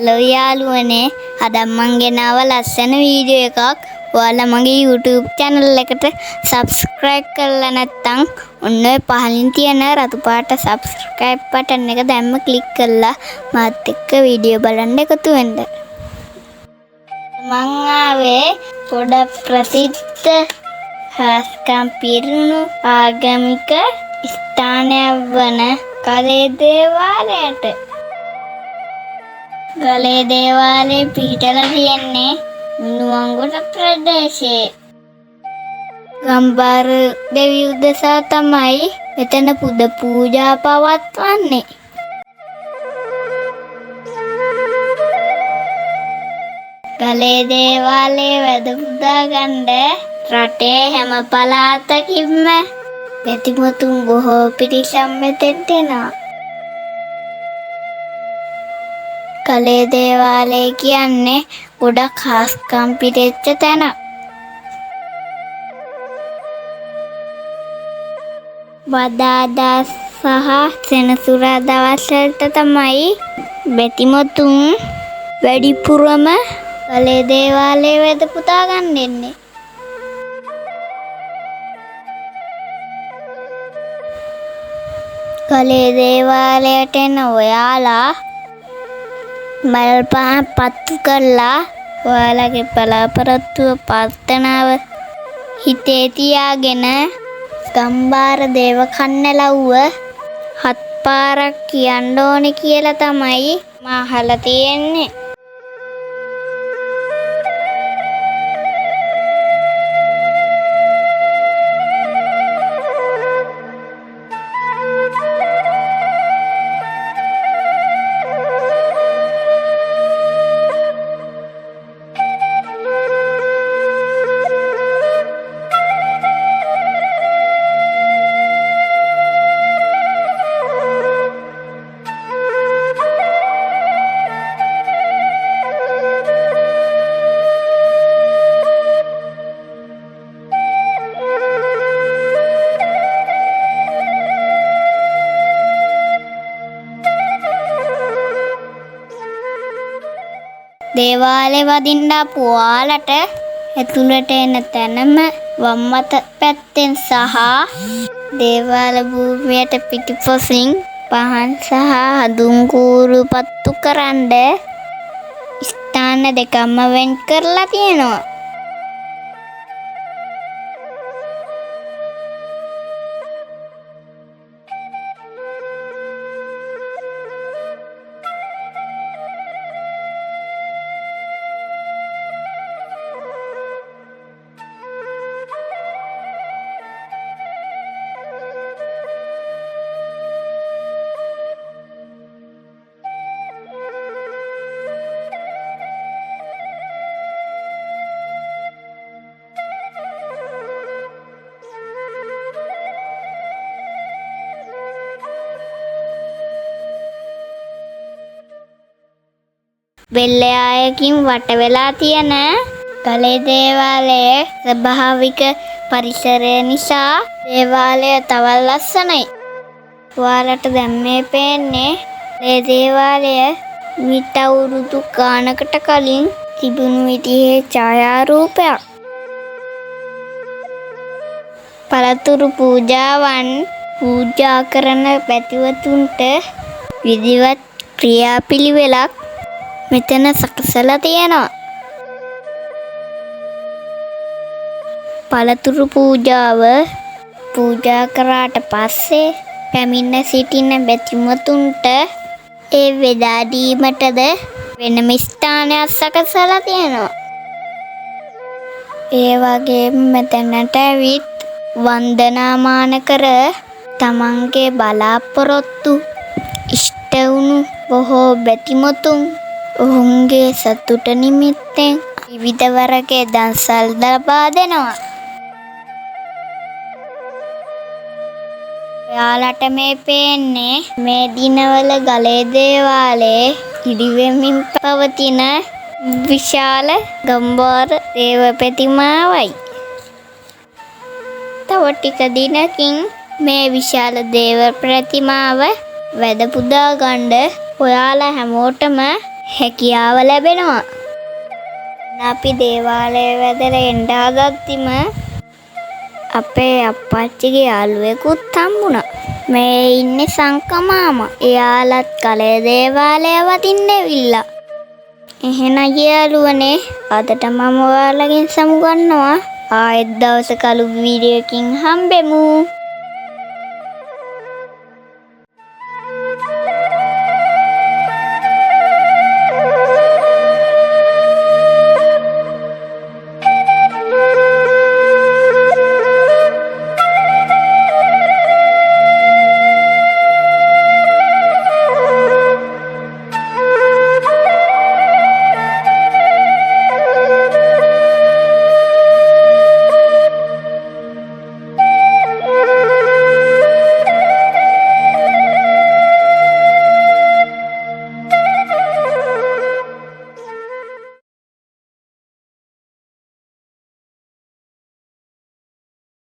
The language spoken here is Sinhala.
යාළුවනේ අද මම ගෙනාව ලස්සන වීඩියෝ එකක්. ඔයාලා මගේ YouTube channel එකට subscribe කරලා නැත්නම් ඔන්න ඔය පහලින් තියෙන රතු පාට subscribe button එක දැම්ම click කරලා මාත් එක්ක වීඩියෝ බලන්න එකතු වෙන්න. මං ආවේ පොඩක් ප්‍රසිද්ධ හස්කම් පිරුණු ආගමික ස්ථානයක් වන ගලේ දේවාලයට. ගලේ දේවාලේ පිහිටලා තියෙන්නේ නුවන්ගොඩ ප්‍රදේශයේ. ගම්බාර දෙවියන් උදෙසා තමයි මෙතන පුද පූජා පවත්වන්නේ. ගලේ දේවාලයේ වැද පුදා ගන්න රටේ හැම පළාතකින්ම බැතිමතුන් බොහෝ පිරිසක් මෙතෙන්ට එනවා. ගලේ දේවාලය කියන්නේ ගොඩක් හාස්කම් පිරිච්ච තැන. බදාදා සහ සෙනසුරාදා දවස්වලට තමයි බැතිමතුන් වැඩිපුරම ගලේ දේවාලයේ වැද පුදා ගන්න එන්නේ. ගලේ දේවාලයට එන ඔයාලා මල් පහන් පත්තු කරලා ඔයාලගේ බලාපොරොත්තුව ප්‍රාර්ථනාව හිතේ තියාගෙන ගම්බාර දේව කන්නලව්ව 7 පාරක් කියන්න ඕනේ කියලා තමයි මම අහලා තියෙන්නේ. දේවාලේ වදින්න පුවාලට ඇතුළට එන තැනම වම් අත පැත්තෙන් සහ දේවාල භූමියට පිටිපසින් පහන් සහ හඳුන් කූරු පත්තු කරන්ඩ ස්ථාන දෙකම වෙන් කරලා තියෙනවා. වෙල්ලයායකින් වට වෙලා තියෙන ගලේ දේවාලයේ ස්වභාවික පරිසරය නිසා දේවාලය තවත් ලස්සනයි. ඔයාලට දැන් මේ පේන්නේ මේ දේවාලය මිට අවුරුදු ගානකට කලින් තිබුණු විදිහේ ඡායාරූපයක්. පළතුරු පූජාවන් පූජා කරන පැතිවතුන්ට විධිවත් ක්‍රියාපිළිවෙලක් මෙතන සකසලා තියෙනවා. පළතුරු පූජාව පූජා කරාට පස්සේ පැමිණ සිටින බැතිමතුන්ට ඒ වේදා දීමටද වෙනම ස්ථානයක් සකසලා තියෙනවා. ඒ වගේම මෙතනට ඇවිත් වන්දනාමාන කර තමන්ගේ බලාපොරොත්තු ඉෂ්ට වුණු බොහෝ බැතිමතුන් ඔවුන්ගේ සතුට නිමිත්තෙන් විවිධ වර්ගයේ දන්සල් ලබා දෙනවා. ඔයාලට මේ පේන්නේ මේ දිනවල ගලේ දේවාලයේ ඉදිවෙමින් පවතින විශාල ගම්බාර දේව ප්‍රතිමාවයි. තව ටික දිනකින් මේ විශාල දේව ප්‍රතිමාව වැද පුදා ගන්න ඔයාලා හැමෝටම හැකියාව ලැබෙනවා. අපි දේවාලය වැදලා එන්න හදද්දිම අපේ අප්පච්චිගේ යාළුවෙකුත් හම්බුණා. මේ ඉන්නේ සංකා මාමා. එයාලත් කලේ දේවාලය වදින්න ඇවිල්ලා. එහෙනම් යාළුවනේ අදට මම ඔයාලගෙන් සමුගන්නවා. ආයෙත් දවසක අලුත් වීඩියෝ එකකින් හම්බෙමු.